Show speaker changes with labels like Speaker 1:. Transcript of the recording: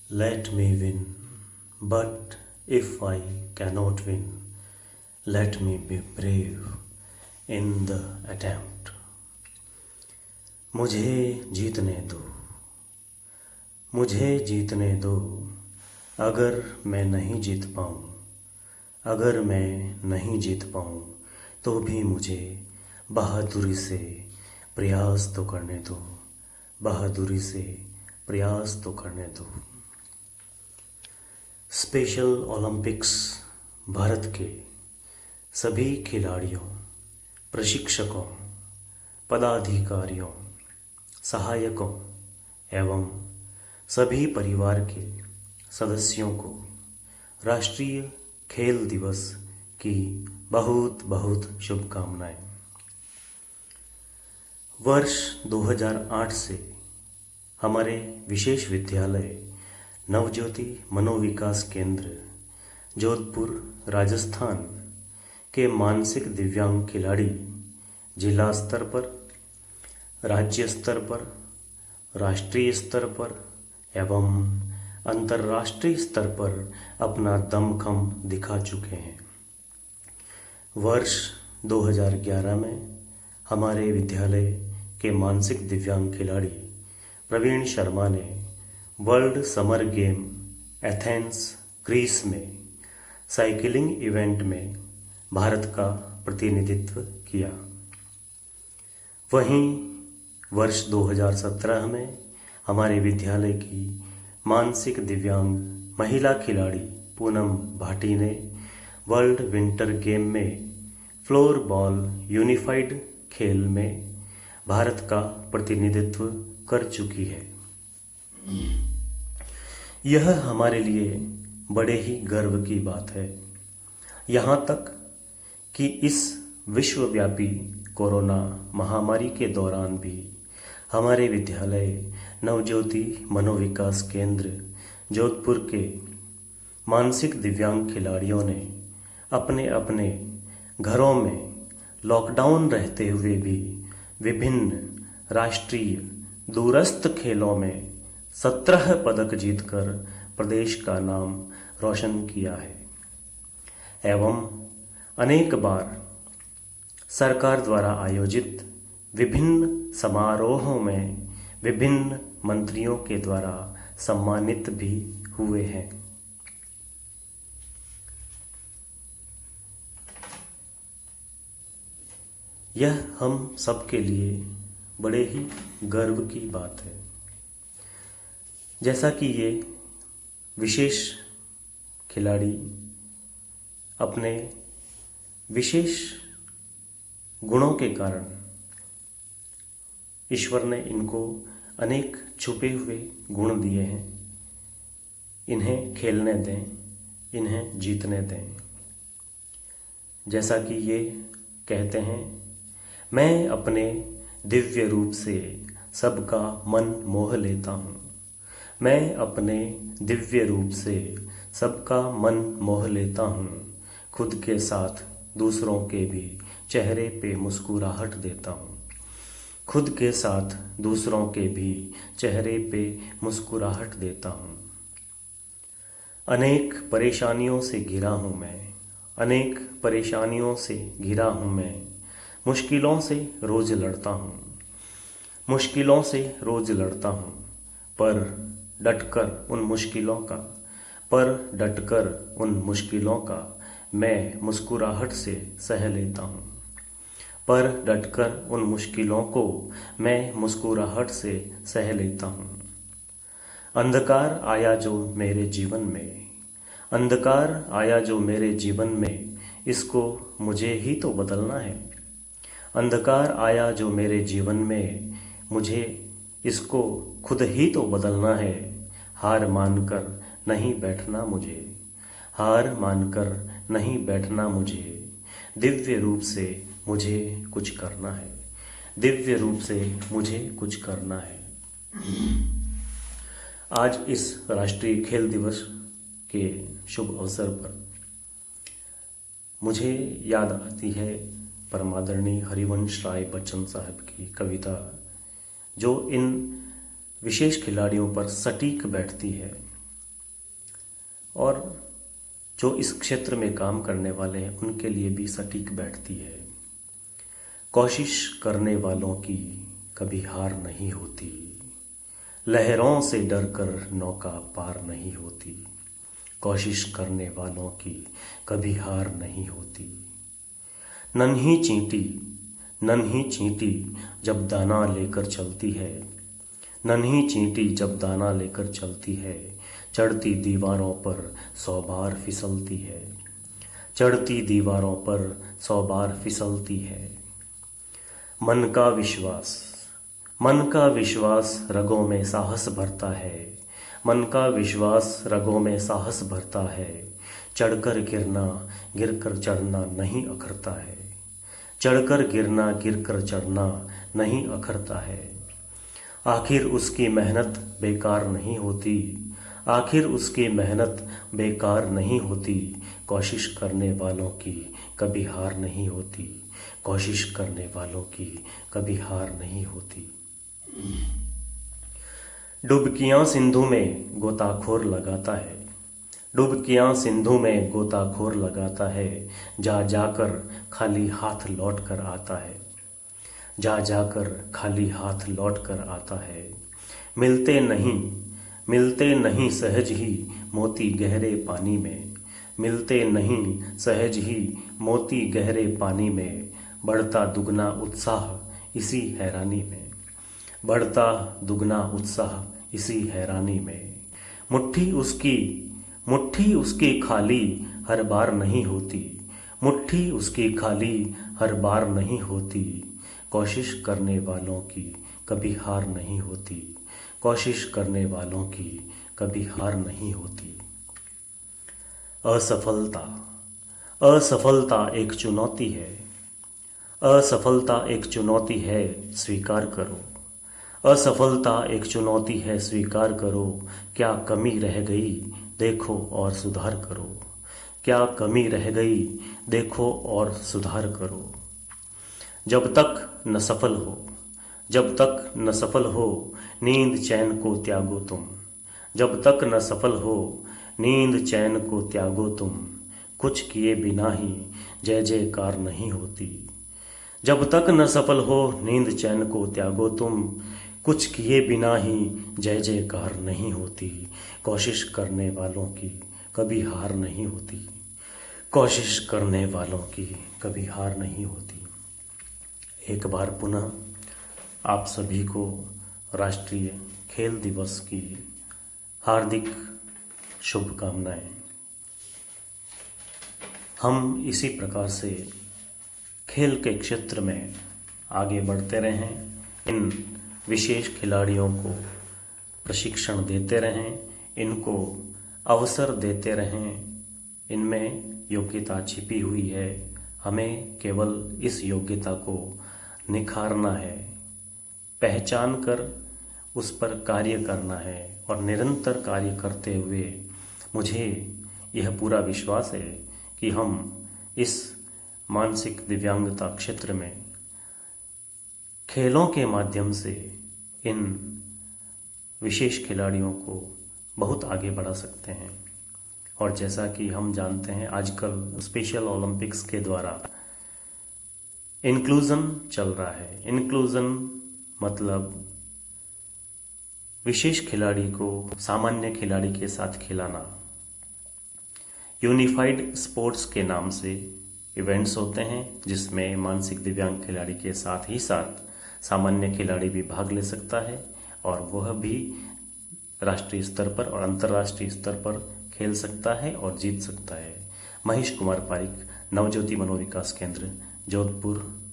Speaker 1: Let me win, but if I cannot win, let me be brave in the attempt. मुझे जीतने दो, मुझे जीतने दो। अगर मैं नहीं जीत पाऊँ, अगर मैं नहीं जीत पाऊँ तो भी मुझे बहादुरी से प्रयास तो करने दो, बहादुरी से प्रयास तो करने दो। स्पेशल ओलंपिक्स भारत के सभी खिलाड़ियों, प्रशिक्षकों, पदाधिकारियों, सहायकों एवं सभी परिवार के सदस्यों को राष्ट्रीय खेल दिवस की बहुत बहुत शुभकामनाएं। वर्ष 2008 से हमारे विशेष विद्यालय नवज्योति मनोविकास केंद्र जोधपुर राजस्थान के मानसिक दिव्यांग खिलाड़ी जिला स्तर पर, राज्य स्तर पर, राष्ट्रीय स्तर पर एवं अंतर्राष्ट्रीय स्तर पर अपना दमखम दिखा चुके हैं। वर्ष 2011 में हमारे विद्यालय के मानसिक दिव्यांग खिलाड़ी प्रवीण शर्मा ने world summer game Athens Greece में साइकिलिंग इवेंट में भारत का प्रतिनिधित्व किया। वहीं वर्ष 2017 में हमारे विद्यालय की मानसिक दिव्यांग महिला खिलाड़ी पूनम भाटी ने वर्ल्ड विंटर गेम में फ्लोर बॉल यूनिफाइड खेल में भारत का प्रतिनिधित्व कर चुकी है। यह हमारे लिए बड़े ही गर्व की बात है, यहाँ तक कि इस विश्वव्यापी कोरोना महामारी के दौरान भी हमारे विद्यालय नवज्योति मनोविकास केंद्र जोधपुर के मानसिक दिव्यांग खिलाड़ियों ने अपने अपने घरों में लॉकडाउन रहते हुए भी विभिन्न राष्ट्रीय दूरस्थ खेलों में 17 पदक जीतकर प्रदेश का नाम रोशन किया है एवं अनेक बार सरकार द्वारा आयोजित विभिन्न समारोहों में विभिन्न मंत्रियों के द्वारा सम्मानित भी हुए हैं। यह हम सबके लिए बड़े ही गर्व की बात है। जैसा कि ये विशेष खिलाड़ी अपने विशेष गुणों के कारण ईश्वर ने इनको अनेक छुपे हुए गुण दिए हैं। इन्हें खेलने दें, इन्हें जीतने दें। जैसा कि ये कहते हैं, मैं अपने दिव्य रूप से सबका मन मोह लेता हूँ, मैं अपने दिव्य रूप से सबका मन मोह लेता हूँ, खुद के साथ दूसरों के भी चेहरे पे मुस्कुराहट देता हूँ, खुद के साथ दूसरों के भी चेहरे पे मुस्कुराहट देता हूँ। अनेक परेशानियों से घिरा हूँ मैं, अनेक परेशानियों से घिरा हूँ मैं, मुश्किलों से रोज़ लड़ता हूँ, मुश्किलों से रोज़ लड़ता हूँ, पर डटकर उन मुश्किलों का मैं मुस्कुराहट से सह लेता हूँ, पर डटकर उन मुश्किलों को मैं मुस्कुराहट से सह लेता हूँ। अंधकार आया जो मेरे जीवन में, अंधकार आया जो मेरे जीवन में, इसको मुझे ही तो बदलना है। अंधकार आया जो मेरे जीवन में, मुझे इसको खुद ही तो बदलना है। हार मानकर नहीं बैठना मुझे, हार मानकर नहीं बैठना मुझे, दिव्य रूप से मुझे कुछ करना है, दिव्य रूप से मुझे कुछ करना है। आज इस राष्ट्रीय खेल दिवस के शुभ अवसर पर मुझे याद आती है परमादरणीय हरिवंश राय बच्चन साहब की कविता, जो इन विशेष खिलाड़ियों पर सटीक बैठती है। और जो इस क्षेत्र में काम करने वाले हैं उनके लिए भी सटीक बैठती है। कोशिश करने वालों की कभी हार नहीं होती, लहरों से डरकर नौका पार नहीं होती। कोशिश करने वालों की कभी हार नहीं होती। नन्ही चींटी जब दाना लेकर चलती है, नन्ही चींटी जब दाना लेकर चलती है, चढ़ती दीवारों पर 100 बार फिसलती है, चढ़ती दीवारों पर 100 बार फिसलती है। मन का विश्वास रगों में साहस भरता है, मन का विश्वास रगों में साहस भरता है। चढ़कर गिरना गिरकर चढ़ना नहीं अखरता है, चढ़कर गिरना गिरकर चढ़ना नहीं अखरता है। आखिर उसकी मेहनत बेकार नहीं होती, आखिर उसकी मेहनत बेकार नहीं होती। कोशिश करने वालों की कभी हार नहीं होती, कोशिश करने वालों की कभी हार नहीं होती। डुबकियां सिंधु में गोताखोर लगाता है, डुबकियां सिंधु में गोताखोर लगाता है। जा जाकर खाली हाथ लौट कर आता है, जा जाकर खाली हाथ लौट कर आता है। मिलते नहीं सहज ही मोती गहरे पानी में, मिलते नहीं सहज ही मोती गहरे पानी में। बढ़ता दुगना उत्साह इसी हैरानी में, बढ़ता दुगना उत्साह इसी हैरानी में। मुट्ठी उसकी खाली हर बार नहीं होती, मुट्ठी उसकी खाली हर बार नहीं होती। कोशिश करने वालों की कभी हार नहीं होती, कोशिश करने वालों की कभी हार नहीं होती। असफलता एक चुनौती है, असफलता एक चुनौती है, स्वीकार करो। असफलता एक चुनौती है, स्वीकार करो। क्या कमी रह गई देखो और सुधार करो, क्या कमी रह गई देखो और सुधार करो। जब तक न सफल हो, जब तक न सफल हो, नींद चैन को त्यागो तुम। जब तक न सफल हो, नींद चैन को त्यागो तुम। कुछ किए बिना ही जय जयकार नहीं होती। जब तक न सफल हो, नींद चैन को त्यागो तुम। कुछ किए बिना ही जय जयकार नहीं होती। कोशिश करने वालों की कभी हार नहीं होती, कोशिश करने वालों की कभी हार नहीं होती। एक बार पुनः आप सभी को राष्ट्रीय खेल दिवस की हार्दिक शुभकामनाएं। हम इसी प्रकार से खेल के क्षेत्र में आगे बढ़ते रहें, इन विशेष खिलाड़ियों को प्रशिक्षण देते रहें, इनको अवसर देते रहें। इनमें योग्यता छिपी हुई है, हमें केवल इस योग्यता को निखारना है, पहचान कर उस पर कार्य करना है। और निरंतर कार्य करते हुए मुझे यह पूरा विश्वास है कि हम इस मानसिक दिव्यांगता क्षेत्र में खेलों के माध्यम से इन विशेष खिलाड़ियों को बहुत आगे बढ़ा सकते हैं। और जैसा कि हम जानते हैं आजकल स्पेशल ओलंपिक्स के द्वारा इंक्लूज़न चल रहा है। इंक्लूज़न मतलब विशेष खिलाड़ी को सामान्य खिलाड़ी के साथ खिलाना। यूनिफाइड स्पोर्ट्स के नाम से इवेंट्स होते हैं जिसमें मानसिक दिव्यांग खिलाड़ी के साथ ही साथ सामान्य खिलाड़ी भी भाग ले सकता है और वह भी राष्ट्रीय स्तर पर और अंतर्राष्ट्रीय स्तर पर खेल सकता है और जीत सकता है। महेश कुमार पारिक, नवज्योति मनोविकास केंद्र, जोधपुर।